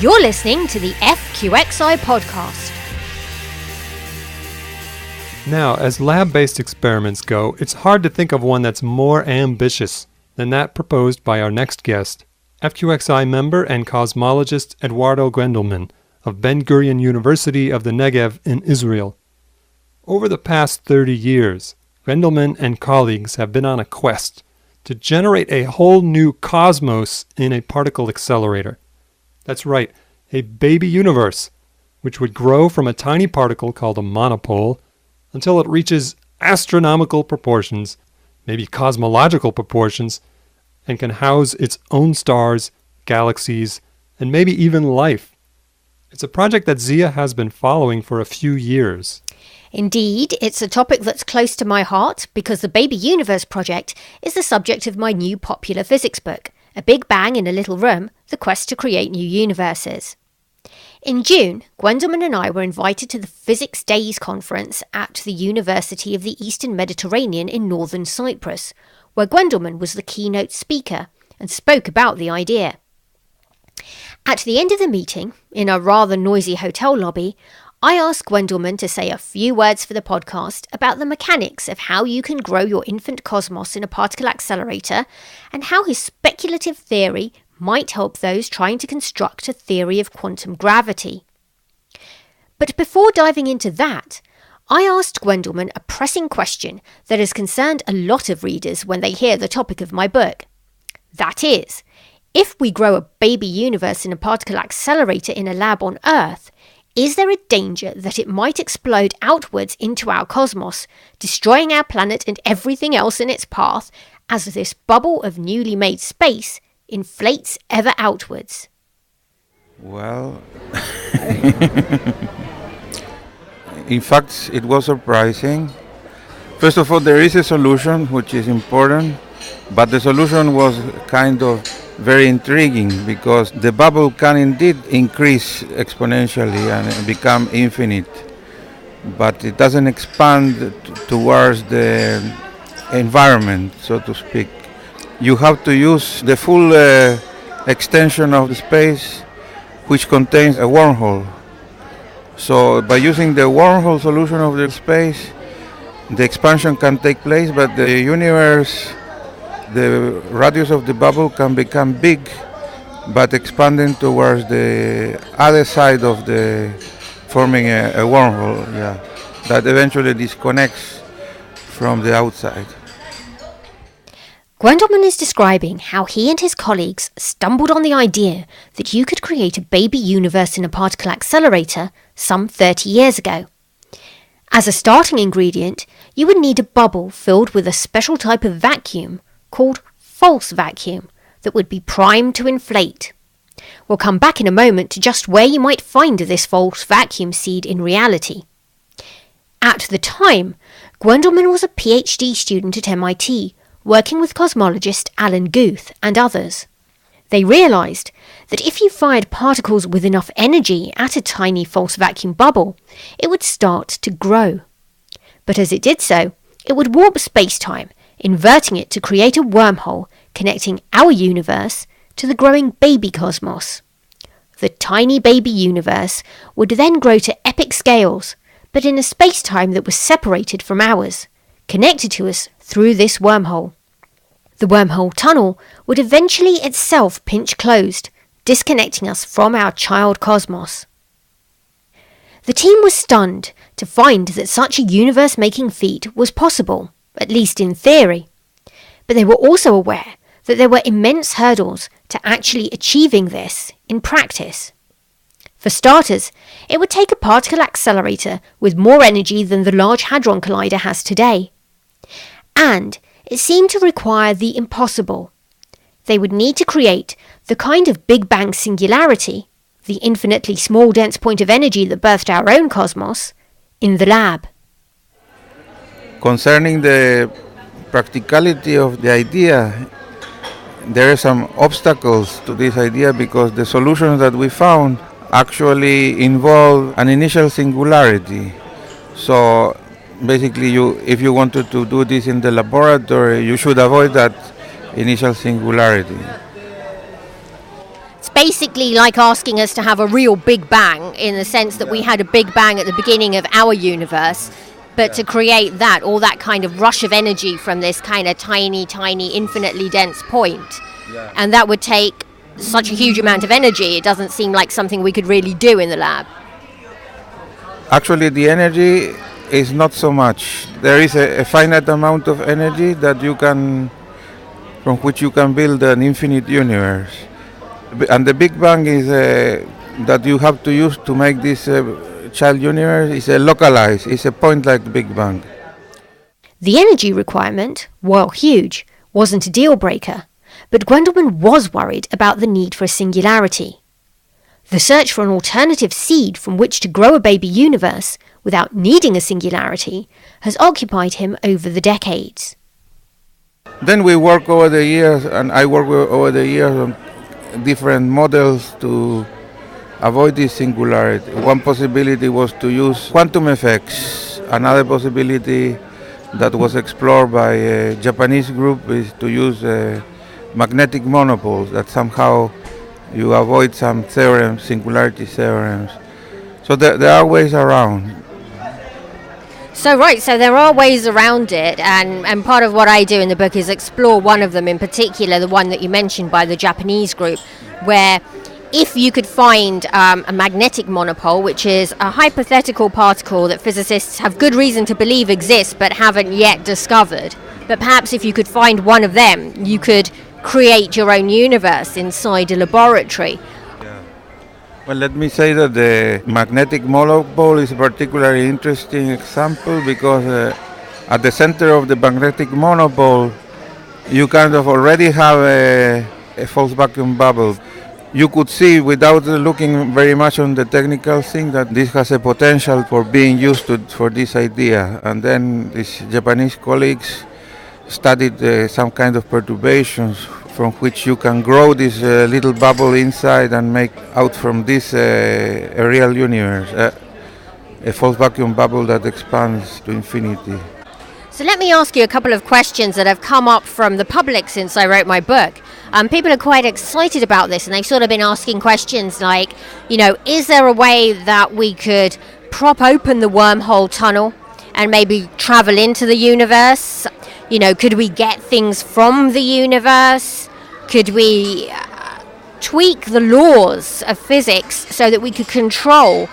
You're listening to the FQXI podcast. Now, as lab-based experiments go, it's hard to think of one that's more ambitious than that proposed by our next guest, FQXI member and cosmologist Eduardo Guendelman of Ben-Gurion University of the Negev in Israel. Over the past 30 years, Guendelman and colleagues have been on a quest to generate a whole new cosmos in a particle accelerator. That's right, a baby universe, which would grow from a tiny particle called a monopole until it reaches astronomical proportions, maybe cosmological proportions, and can house its own stars, galaxies, and maybe even life. It's a project that Zeeya has been following for a few years. Indeed, it's a topic that's close to my heart because the Baby Universe project is the subject of my new popular physics book, A Big Bang in a Little Room, The Quest to Create New Universes. In June, Guendelman and I were invited to the Physics Days conference at the University of the Eastern Mediterranean in northern Cyprus, where Guendelman was the keynote speaker and spoke about the idea. At the end of the meeting, in a rather noisy hotel lobby, I asked Guendelman to say a few words for the podcast about the mechanics of how you can grow your infant cosmos in a particle accelerator and how his speculative theory might help those trying to construct a theory of quantum gravity. But before diving into that, I asked Guendelman a pressing question that has concerned a lot of readers when they hear the topic of my book. That is, if we grow a baby universe in a particle accelerator in a lab on Earth, is there a danger that it might explode outwards into our cosmos, destroying our planet and everything else in its path as this bubble of newly made space inflates ever outwards? Well, in fact, it was surprising. First of all, there is a solution which is important, but the solution was kind of very intriguing because the bubble can indeed increase exponentially and become infinite, but it doesn't expand towards the environment, so to speak. You have to use the full extension of the space, which contains a wormhole. So by using the wormhole solution of the space, the expansion can take place, but the universe, the radius of the bubble can become big, but expanding towards the other side of the, forming a wormhole, that eventually disconnects from the outside. Guendelman is describing how he and his colleagues stumbled on the idea that you could create a baby universe in a particle accelerator some 30 years ago. As a starting ingredient, you would need a bubble filled with a special type of vacuum called false vacuum that would be primed to inflate. We'll come back in a moment to just where you might find this false vacuum seed in reality. At the time, Guendelman was a PhD student at MIT, working with cosmologist Alan Guth and others. They realised that if you fired particles with enough energy at a tiny false vacuum bubble, it would start to grow. But as it did so, it would warp space-time, inverting it to create a wormhole connecting our universe to the growing baby cosmos. The tiny baby universe would then grow to epic scales, but in a space-time that was separated from ours, connected to us through this wormhole. The wormhole tunnel would eventually itself pinch closed, disconnecting us from our child cosmos. The team was stunned to find that such a universe-making feat was possible, at least in theory. But they were also aware that there were immense hurdles to actually achieving this in practice. For starters, it would take a particle accelerator with more energy than the Large Hadron Collider has today. And it seemed to require the impossible. They would need to create the kind of Big Bang singularity, the infinitely small dense point of energy that birthed our own cosmos, in the lab. Concerning the practicality of the idea, there are some obstacles to this idea because the solutions that we found actually involve an initial singularity. So basically, if you wanted to do this in the laboratory, you should avoid that initial singularity. basically like asking us to have a real Big Bang, in the sense that we had a Big Bang at the beginning of our universe, but to create that, all that kind of rush of energy from this kind of tiny, infinitely dense point. And that would take such a huge amount of energy, it doesn't seem like something we could really do in the lab. Actually, the energy is not so much. There is a finite amount of energy that you can, from which you can build an infinite universe. And the Big Bang is that you have to use to make this child universe is localized. It's a point like the Big Bang. The energy requirement, while huge, wasn't a deal breaker, but Guendelman was worried about the need for a singularity. The search for an alternative seed from which to grow a baby universe without needing a singularity has occupied him over the decades. Then we work over the years, and I work over the years on different models to avoid this singularity. One possibility was to use quantum effects. Another possibility that was explored by a Japanese group is to use magnetic monopoles, that somehow you avoid some theorems, singularity theorems. So there are ways around. So there are ways around it, and part of what I do in the book is explore one of them in particular, the one that you mentioned by the Japanese group, where if you could find a magnetic monopole, which is a hypothetical particle that physicists have good reason to believe exists but haven't yet discovered, but perhaps if you could find one of them, you could create your own universe inside a laboratory. Well, let me say that the magnetic monopole is a particularly interesting example because at the center of the magnetic monopole you kind of already have a false vacuum bubble. You could see, without looking very much on the technical thing, that this has a potential for being used for this idea. And then these Japanese colleagues studied some kind of perturbations from which you can grow this little bubble inside and make out from this a real universe, a false vacuum bubble that expands to infinity. So let me ask you a couple of questions that have come up from the public since I wrote my book. People are quite excited about this, and they've sort of been asking questions like, is there a way that we could prop open the wormhole tunnel and maybe travel into the universe? Could we get things from the universe? Could we tweak the laws of physics so that we could control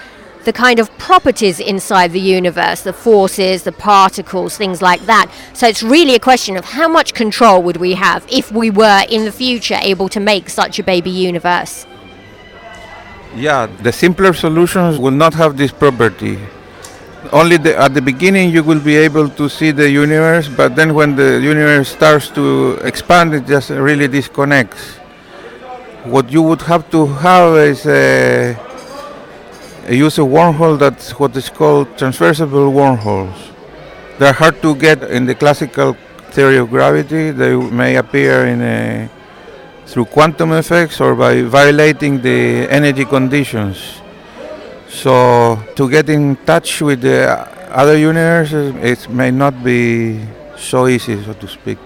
the kind of properties inside the universe, the forces, the particles, things like that? So it's really a question of how much control would we have if we were in the future able to make such a baby universe? Yeah, the simpler solutions will not have this property. Only at the beginning you will be able to see the universe, but then when the universe starts to expand, it just really disconnects. What you would have to have is use a wormhole that's what is called transversable wormholes. They're hard to get in the classical theory of gravity. They may appear through quantum effects or by violating the energy conditions. So to get in touch with the other universes, it may not be so easy, so to speak.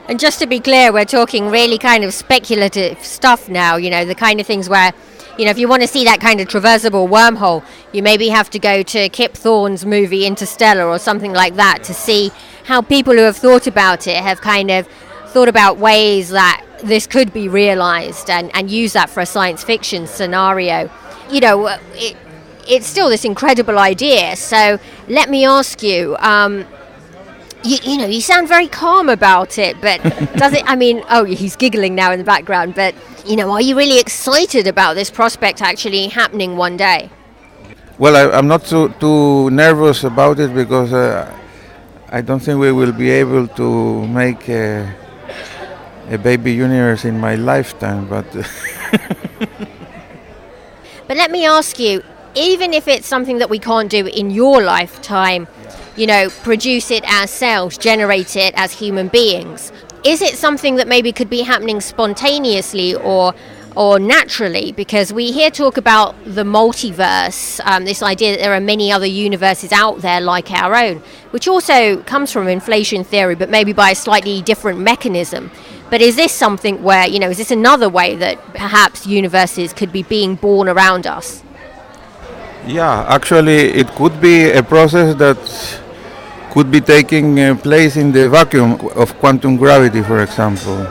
And just to be clear, we're talking really kind of speculative stuff now, the kind of things where, if you want to see that kind of traversable wormhole, you maybe have to go to Kip Thorne's movie Interstellar or something like that to see how people who have thought about it have kind of thought about ways that this could be realized and use that for a science fiction scenario. It's still this incredible idea. So let me ask you, you sound very calm about it, but does it, he's giggling now in the background, but, are you really excited about this prospect actually happening one day? Well, I'm not too nervous about it because I don't think we will be able to make a baby universe in my lifetime, but... But let me ask you, even if it's something that we can't do in your lifetime, produce it as cells, generate it as human beings, is it something that maybe could be happening spontaneously or naturally? Because we hear talk about the multiverse, this idea that there are many other universes out there like our own, which also comes from inflation theory, but maybe by a slightly different mechanism. But is this something where, is this another way that perhaps universes could be being born around us? Yeah, actually it could be a process that could be taking place in the vacuum of quantum gravity, for example.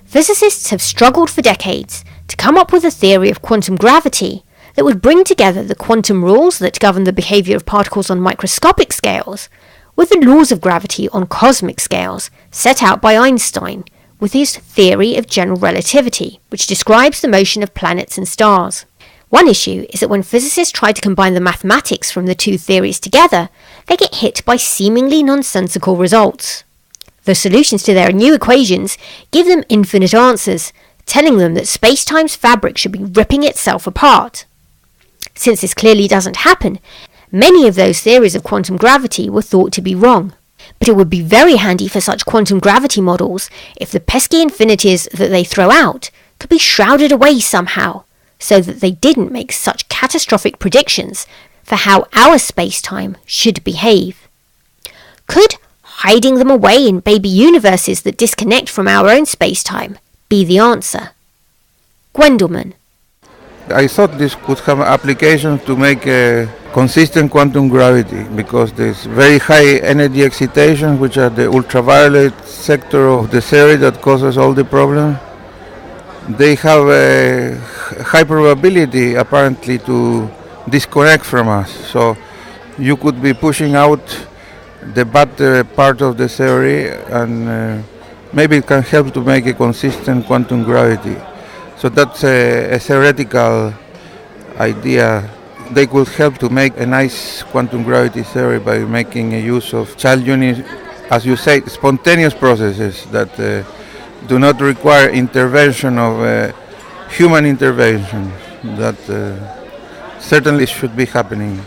Physicists have struggled for decades to come up with a theory of quantum gravity that would bring together the quantum rules that govern the behavior of particles on microscopic scales with the laws of gravity on cosmic scales set out by Einstein with his theory of general relativity, which describes the motion of planets and stars. One issue is that when physicists try to combine the mathematics from the two theories together, they get hit by seemingly nonsensical results. The solutions to their new equations give them infinite answers, telling them that space-time's fabric should be ripping itself apart. Since this clearly doesn't happen, many of those theories of quantum gravity were thought to be wrong. But it would be very handy for such quantum gravity models if the pesky infinities that they throw out could be shrouded away somehow, so that they didn't make such catastrophic predictions for how our space-time should behave. Could hiding them away in baby universes that disconnect from our own space-time be the answer? Guendelman. I thought this could have application to make a consistent quantum gravity, because there's very high energy excitation, which are the ultraviolet sector of the theory that causes all the problem. They have a high probability apparently to disconnect from us. So you could be pushing out the bad part of the theory, and maybe it can help to make a consistent quantum gravity. So that's a theoretical idea. They could help to make a nice quantum gravity theory by making a use of child unit, as you say, spontaneous processes that do not require intervention of human intervention. That certainly should be happening.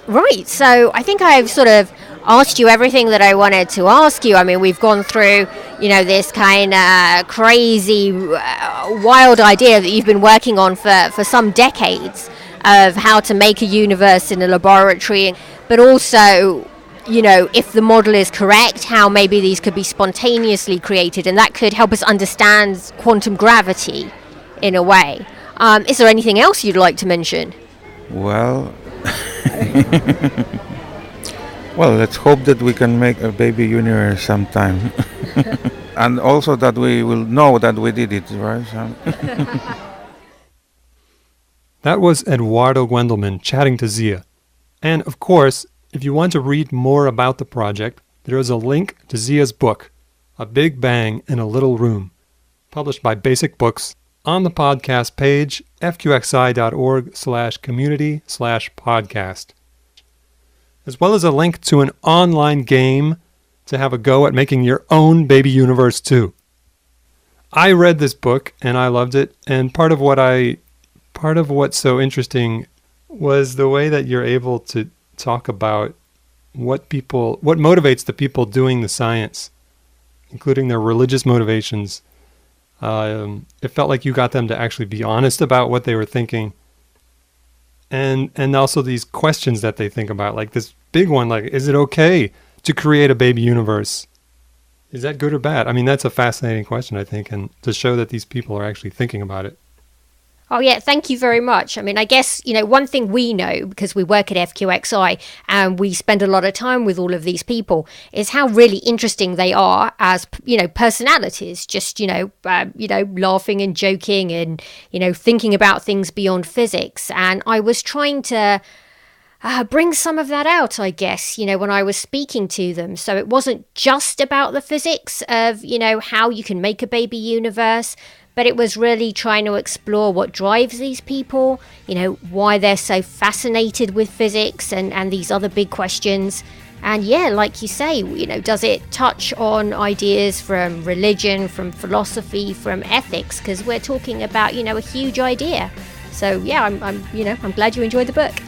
Right, so I think I've sort of asked you everything that I wanted to ask you. I mean, we've gone through, this kind of crazy, wild idea that you've been working on for some decades of how to make a universe in a laboratory, but also, if the model is correct, how maybe these could be spontaneously created, and that could help us understand quantum gravity in a way. Is there anything else you'd like to mention? Well, well, let's hope that we can make a baby universe sometime. And also that we will know that we did it, right? That was Eduardo Guendelman chatting to Zeeya. And of course, if you want to read more about the project, there is a link to Zeeya's book, A Big Bang in a Little Room, published by Basic Books, on the podcast page, fqxi.org/community/podcast, as well as a link to an online game to have a go at making your own baby universe too. I read this book and I loved it, and part of what's so interesting was the way that you're able to talk about what motivates the people doing the science, including their religious motivations. It felt like you got them to actually be honest about what they were thinking, and also these questions that they think about, like this big one, like, is it okay to create a baby universe? Is that good or bad? I mean, that's a fascinating question, I think, and to show that these people are actually thinking about it. Oh, yeah, thank you very much. I mean, I guess, one thing we know, because we work at FQXI and we spend a lot of time with all of these people, is how really interesting they are as, personalities, just, laughing and joking and, thinking about things beyond physics. And I was trying to bring some of that out, I guess, when I was speaking to them. So it wasn't just about the physics of, how you can make a baby universe, but it was really trying to explore what drives these people, why they're so fascinated with physics and these other big questions. And yeah, like you say, does it touch on ideas from religion, from philosophy, from ethics? Because we're talking about, a huge idea. So yeah, I'm glad you enjoyed the book.